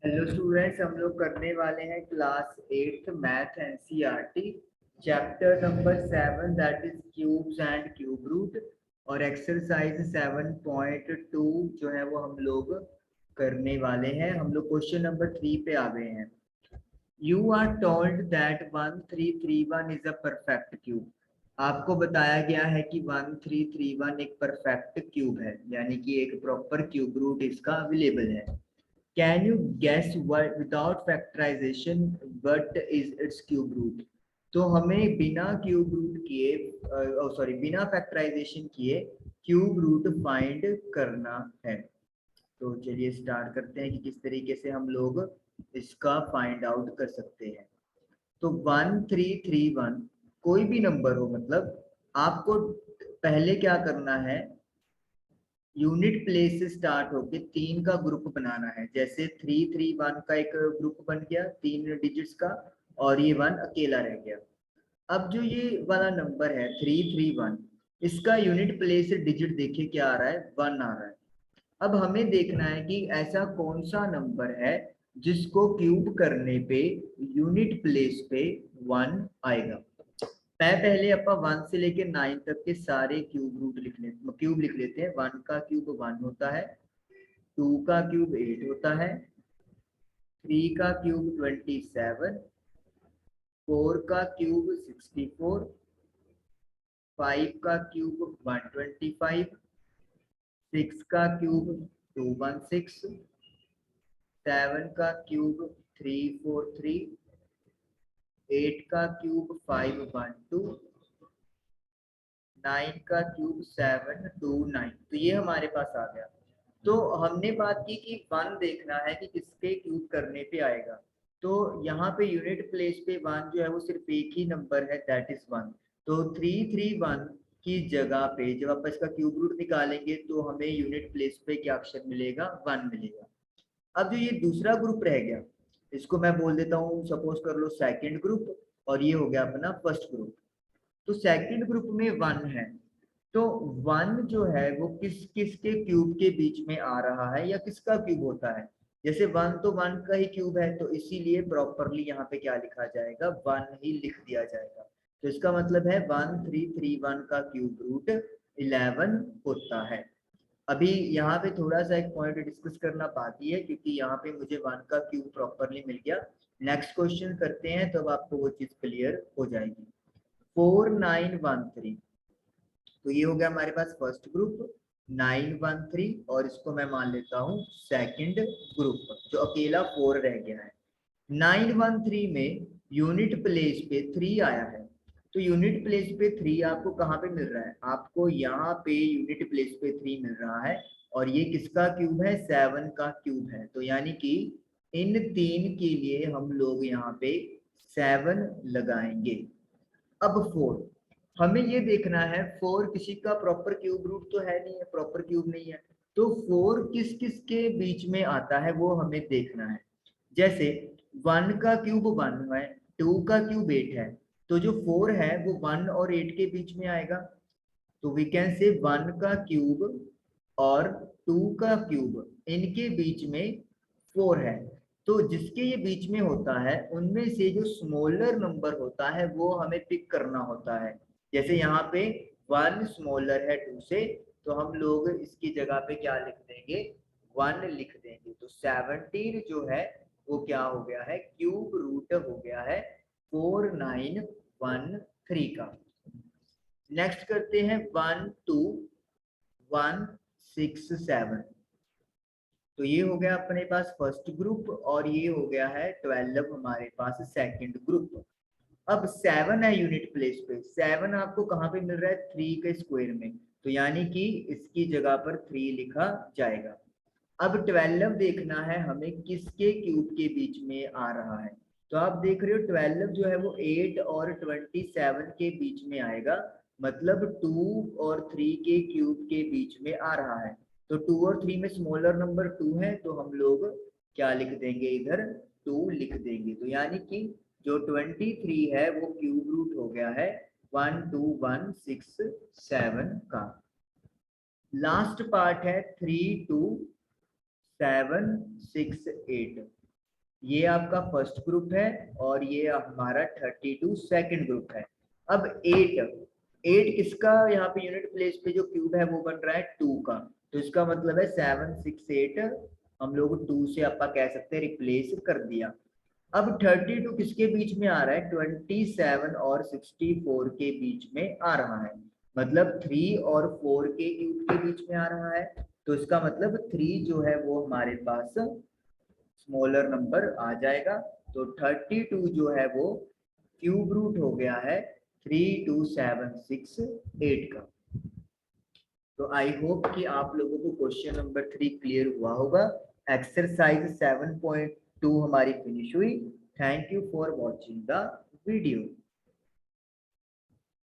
Hello students, हम लोग करने वाले हैं class 8th math NCERT chapter number 7 that is cubes and cube root और एक्सरसाइज 7.2 जो है वो हम लोग करने वाले हैं। हम लोग क्वेश्चन नंबर 3 पे आ गए हैं। You are told that 1331 is a perfect cube. आपको बताया गया है कि 1331 एक परफेक्ट क्यूब है, यानी कि एक प्रॉपर क्यूब रूट इसका अवेलेबल है। Can you guess what without factorization what is its cube root? तो हमें बिना क्यूब रूट किए बिना फैक्टराइजेशन किए क्यूब रूट फाइंड करना है। तो चलिए स्टार्ट करते हैं कि किस तरीके से हम लोग इसका फाइंड आउट कर सकते हैं। तो 1331 कोई भी नंबर हो, मतलब आपको पहले क्या करना है, यूनिट प्लेस से स्टार्ट होके 3 का ग्रुप बनाना है। जैसे 331 का एक ग्रुप बन गया 3 डिजिट्स का, और ये 1 अकेला रह गया। अब जो ये वाला नंबर है 331, इसका यूनिट प्लेस से डिजिट देखिए क्या आ रहा है, 1 आ रहा है। अब हमें देखना है कि ऐसा कौन सा नंबर है जिसको क्यूब करने पे यूनिट प्लेस पे 1 आएगा। पहले अपन 1 से लेके 9 तक के सारे क्यूब लिख लेते हैं। 1 का क्यूब 1 होता है, 2 का क्यूब 8 होता है, 3 का क्यूब 27, 4 का क्यूब 64, 5 का क्यूब 125, 6 का क्यूब 216, 7 का क्यूब 343, 8 का क्यूब 512, 9 का क्यूब 729। तो ये हमारे पास आ गया। तो हमने बात की कि 1 देखना है कि किसके क्यूब करने पे आएगा। तो यहाँ पे यूनिट प्लेस पे 1 जो है वो सिर्फ एक ही नंबर है, दैट इज 1। तो 331 की जगह पे जब आप इसका क्यूब रूट निकालेंगे तो हमें यूनिट प्लेस पे क्या अक्षर मिलेगा, 1 मिलेगा। अब जो ये दूसरा ग्रुप रह गया, इसको मैं बोल देता हूँ, सपोज कर लो सेकेंड ग्रुप, और ये हो गया अपना फर्स्ट ग्रुप। तो सेकंड ग्रुप में 1 है, तो 1 जो है वो किस किसके क्यूब के बीच में आ रहा है या किसका क्यूब होता है। जैसे 1 तो 1 का ही क्यूब है, तो इसीलिए प्रॉपरली यहाँ पे क्या लिखा जाएगा, 1 ही लिख दिया जाएगा। तो इसका मतलब है 1331 का क्यूब रूट 11 होता है। अभी यहाँ पे थोड़ा सा एक पॉइंट डिस्कस करना बाकी है, क्योंकि यहाँ पे मुझे 1 का क्यूब प्रॉपरली मिल गया। नेक्स्ट क्वेश्चन करते हैं तब आपको वो चीज क्लियर हो जाएगी। 4913, तो ये हो गया हमारे पास फर्स्ट ग्रुप 913, और इसको मैं मान लेता हूँ सेकंड ग्रुप, जो अकेला 4 रह गया है। 913 में यूनिट प्लेस पे 3 आया है। तो यूनिट प्लेस पे 3 आपको कहाँ पे मिल रहा है, आपको यहाँ पे यूनिट प्लेस पे 3 मिल रहा है। और ये किसका क्यूब है, 7 का क्यूब है। तो यानी कि इन 3 के लिए हम लोग यहाँ पे 7 लगाएंगे। अब 4, हमें ये देखना है 4 किसी का प्रॉपर क्यूब रूट तो है नहीं है, प्रॉपर क्यूब नहीं है। तो 4 किस किस के बीच में आता है वो हमें देखना है। जैसे 1 का क्यूब 1 है, 2 का क्यूब 8 है, तो जो 4 है वो 1 और 8 के बीच में आएगा। तो वी कैन से 1 का क्यूब और 2 का क्यूब, इनके बीच में 4 है। तो जिसके ये बीच में होता है उनमें से जो स्मॉलर नंबर होता है वो हमें पिक करना होता है। जैसे यहाँ पे 1 स्मॉलर है 2 से, तो हम लोग इसकी जगह पे क्या लिख देंगे, 1 लिख देंगे। तो 17 जो है वो क्या हो गया है, क्यूब रूट हो गया है 4913 का। नेक्स्ट करते हैं 12167। तो ये हो गया अपने पास फर्स्ट ग्रुप, और ये हो गया है 12 हमारे पास सेकंड ग्रुप। अब 7 है यूनिट प्लेस पे, 7 आपको कहाँ पे मिल रहा है, 3 के स्क्वायर में। तो यानी कि इसकी जगह पर 3 लिखा जाएगा। अब 12 देखना है हमें किसके क्यूब के बीच में आ रहा है। तो आप देख रहे हो 12 जो है वो 8 और 27 के बीच में आएगा, मतलब 2 और 3 के क्यूब के बीच में आ रहा है। तो 2 और 3 में स्मॉलर नंबर 2 है, तो हम लोग क्या लिख देंगे, इधर 2 लिख देंगे। तो यानी कि जो 23 है वो क्यूब रूट हो गया है 12167 का। लास्ट पार्ट है 32768। ये आपका फर्स्ट ग्रुप है और ये हमारा 32 सेकंड ग्रुप है। अब 8 किसका यहाँ पे यूनिट प्लेस पे जो क्यूब है वो बन रहा है 2 का, तो इसका मतलब है 7 6 8 हम लोग 2 से आपका कह सकते हैं रिप्लेस कर दिया। अब 32 किसके बीच में आ रहा है, 27 और 64 के बीच में आ रहा है, मतलब 3 और 4 के क्यूब के बीच में आ रहा है, तो इसका मतलब 3 जो है वो हमारे पास स्मॉलर नंबर आ जाएगा। तो 32 जो है वो क्यूब रूट हो गया है 32768 का। तो आई होप कि आप लोगों को क्वेश्चन नंबर 3 क्लियर हुआ होगा। एक्सरसाइज 7.2 हमारी फिनिश हुई। Thank you for watching the video.